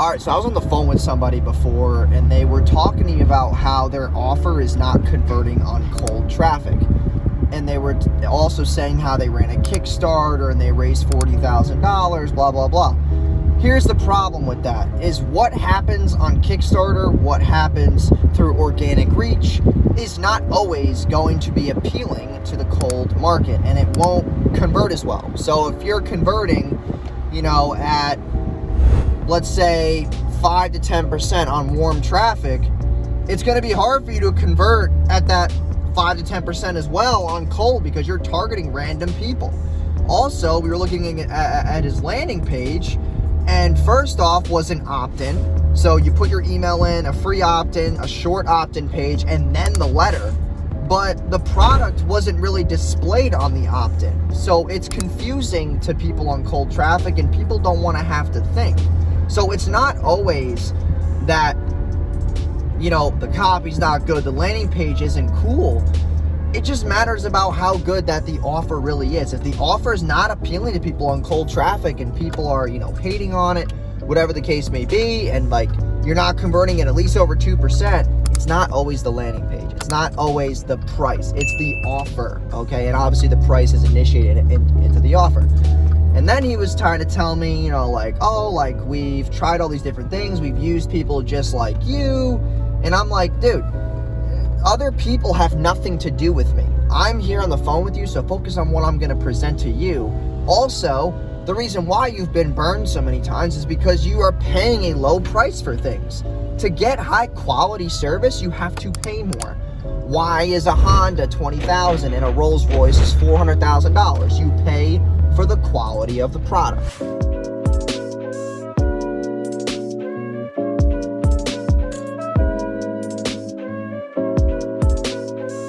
All right, so I was on the phone with somebody before, and they were talking to me about how their offer is not converting on cold traffic. And they were also saying how they ran a Kickstarter and they raised $40,000, blah, blah, blah. Here's the problem with that, is what happens on Kickstarter, what happens through organic reach, is not always going to be appealing to the cold market, and it won't convert as well. So if you're converting, at, let's say, 5 to 10% on warm traffic, it's going to be hard for you to convert at that 5 to 10% as well on cold, because you're targeting random people. Also, we were looking at his landing page, and first off was an opt-in. So you put your email in, a free opt-in, a short opt-in page, and then the letter. But the product wasn't really displayed on the opt-in. So it's confusing to people on cold traffic, and people don't want to have to think. So it's not always that, the copy's not good, the landing page isn't cool. It just matters about how good that the offer really is. If the offer is not appealing to people on cold traffic and people are, hating on it, whatever the case may be, and you're not converting at least over 2%, it's not always the landing page. It's not always the price. It's the offer, okay? And obviously the price is initiated into the offer. And then he was trying to tell me, we've tried all these different things. We've used people just like you. And I'm like, dude, other people have nothing to do with me. I'm here on the phone with you, so focus on what I'm going to present to you. Also, the reason why you've been burned so many times is because you are paying a low price for things. To get high quality service, you have to pay more. Why is a Honda $20,000 and a Rolls Royce is $400,000? You pay for the quality of the product.